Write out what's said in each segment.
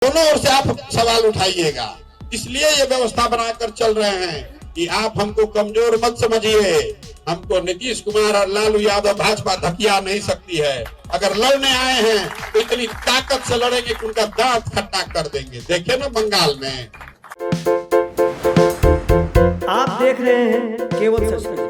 दोनों ओर से आप सवाल उठाइएगा। इसलिए ये व्यवस्था बनाकर चल रहे हैं कि आप हमको कमजोर मत समझिए। हमको नीतीश कुमार और लालू यादव भाजपा धकिया नहीं सकती है। अगर लड़ने आए हैं तो इतनी ताकत से लड़ेंगे कि उनका दांत खट्टा कर देंगे। देखे ना बंगाल में। आप देख रहे हैं केवल सच।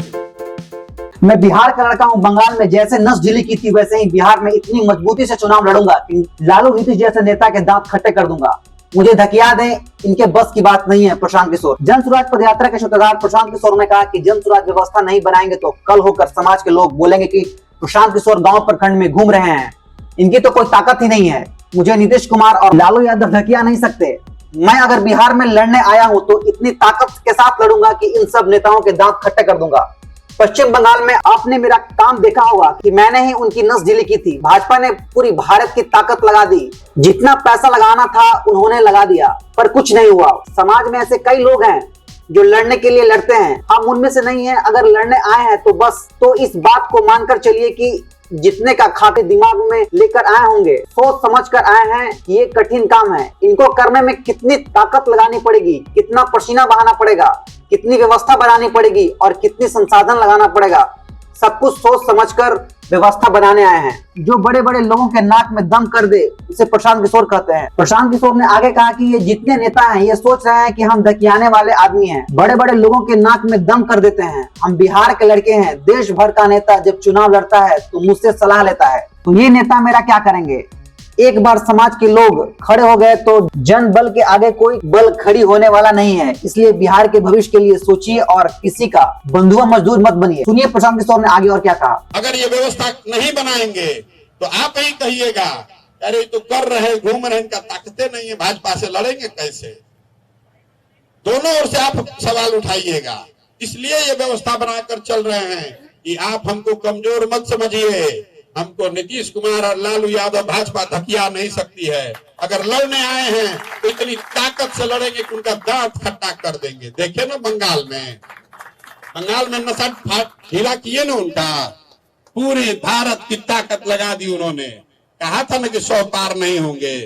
मैं बिहार का लड़का हूं। बंगाल में जैसे नस ढीली की थी वैसे ही बिहार में इतनी मजबूती से चुनाव लड़ूंगा कि लालू नीतीश जैसे नेता के दांत खट्टे कर दूंगा। मुझे धकिया दें, इनके बस की बात नहीं है। प्रशांत किशोर। जन सुराज पदयात्रा के सूत्रधार प्रशांत किशोर ने कहा कि जन सुराज व्यवस्था नहीं बनाएंगे तो कल होकर समाज के लोग बोलेंगे कि प्रशांत किशोर गांव प्रखंड में घूम रहे हैं, इनकी तो कोई ताकत ही नहीं है। मुझे नीतीश कुमार और लालू यादव धकिया नहीं सकते। मैं अगर बिहार में लड़ने आया हूं तो इतनी ताकत के साथ लड़ूंगा कि इन सब नेताओं के दांत खट्टे कर दूंगा। पश्चिम बंगाल में आपने मेरा काम देखा होगा कि मैंने ही उनकी नस ढीली की थी। भाजपा ने पूरी भारत की ताकत लगा दी, जितना पैसा लगाना था उन्होंने लगा दिया, पर कुछ नहीं हुआ। समाज में ऐसे कई लोग हैं जो लड़ने के लिए लड़ते हैं, हम उनमें से नहीं हैं। अगर लड़ने आए हैं तो बस तो इस बात को मानकर चलिए कि जितने का खाते दिमाग में लेकर आए होंगे, सोच समझ कर आए हैं। ये कठिन काम है, इनको करने में कितनी ताकत लगानी पड़ेगी, कितना पसीना बहाना पड़ेगा, कितनी व्यवस्था बनानी पड़ेगी और कितनी संसाधन लगाना पड़ेगा, सब कुछ सोच समझकर व्यवस्था बनाने आए हैं। जो बड़े बड़े लोगों के नाक में दम कर दे उसे प्रशांत किशोर कहते हैं। प्रशांत किशोर ने आगे कहा कि ये जितने नेता हैं ये सोच रहे हैं कि हम धकियाने वाले आदमी हैं, बड़े बड़े लोगों के नाक में दम कर देते हैं। हम बिहार के लड़के हैं। देश भर का नेता जब चुनाव लड़ता है तो मुझसे सलाह लेता है, तो ये नेता मेरा क्या करेंगे। एक बार समाज के लोग खड़े हो गए तो जन बल के आगे कोई बल खड़ी होने वाला नहीं है। इसलिए बिहार के भविष्य के लिए सोचिए और किसी का बंधुआ मजदूर मत बनिए। सुनिए प्रशांत किशोर ने आगे और क्या कहा। अगर ये व्यवस्था नहीं बनाएंगे तो आप ही कहिएगा अरे तो कर रहे घूम रहे, इनका ताकतें नहीं है, भाजपा से लड़ेंगे कैसे। दोनों ओर से आप सवाल उठाइएगा। इसलिए ये व्यवस्था बनाकर चल रहे हैं कि आप हमको कमजोर मत समझिए। हमको नीतीश कुमार और लालू यादव भाजपा धकिया नहीं सकती है। अगर लड़ने आए हैं तो इतनी ताकत से लड़ेंगे कि उनका दांत खट्टा कर देंगे। देखे ना बंगाल में। बंगाल में नशा ढीला किए ना, उनका पूरी भारत की ताकत लगा दी उन्होंने। कहा था ना कि 100 पार नहीं होंगे,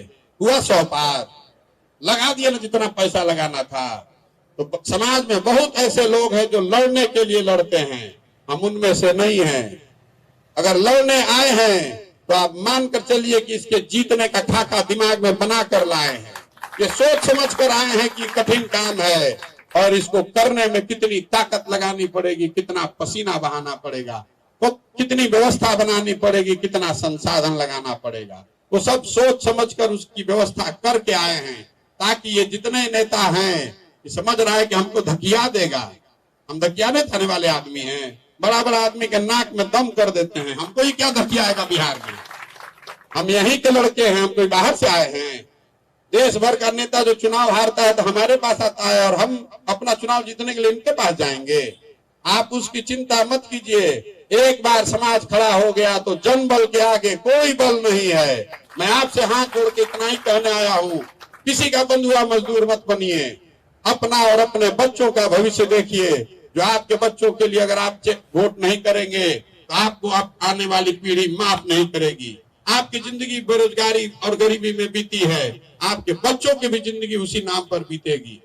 हुआ 100 पार। लगा दिया ना जितना पैसा लगाना था। तो समाज में बहुत ऐसे लोग हैं जो लड़ने के लिए लड़ते हैं, हम उनमें से नहीं हैं। अगर लड़ने आए हैं तो आप मानकर चलिए कि इसके जीतने का खाका दिमाग में बना कर लाए हैं। ये सोच समझ कर आए हैं कि कठिन काम है और इसको करने में कितनी ताकत लगानी पड़ेगी, कितना पसीना बहाना पड़ेगा, तो कितनी व्यवस्था बनानी पड़ेगी, कितना संसाधन लगाना पड़ेगा। वो सब सोच समझ कर उसकी व्यवस्था करके आए हैं, ताकि ये जितने नेता हैं ये समझ रहा है कि हमको धकिया देगा। हम धकियाने थाने वाले आदमी हैं। बड़ा बड़ा आदमी के नाक में दम कर देते हैं। हमको ही क्या धकियाएगा बिहार में। हम यहीं के लड़के हैं, हम कोई बाहर से आए हैं। देश भर का नेता जो चुनाव हारता है तो हमारे पास आता है और हम अपना चुनाव जीतने के लिए इनके पास जाएंगे। आप उसकी चिंता मत कीजिए। एक बार समाज खड़ा हो गया तो जन बल के आगे कोई बल नहीं है। मैं आपसे हाथ जोड़ के इतना ही कहने आया हूँ, किसी का बंधुआ मजदूर मत बनिए। अपना और अपने बच्चों का भविष्य देखिए। जो आपके बच्चों के लिए अगर आप वोट नहीं करेंगे तो आपको आने वाली पीढ़ी माफ नहीं करेगी। आपकी जिंदगी बेरोजगारी और गरीबी में बीती है, आपके बच्चों की भी जिंदगी उसी नाम पर बीतेगी।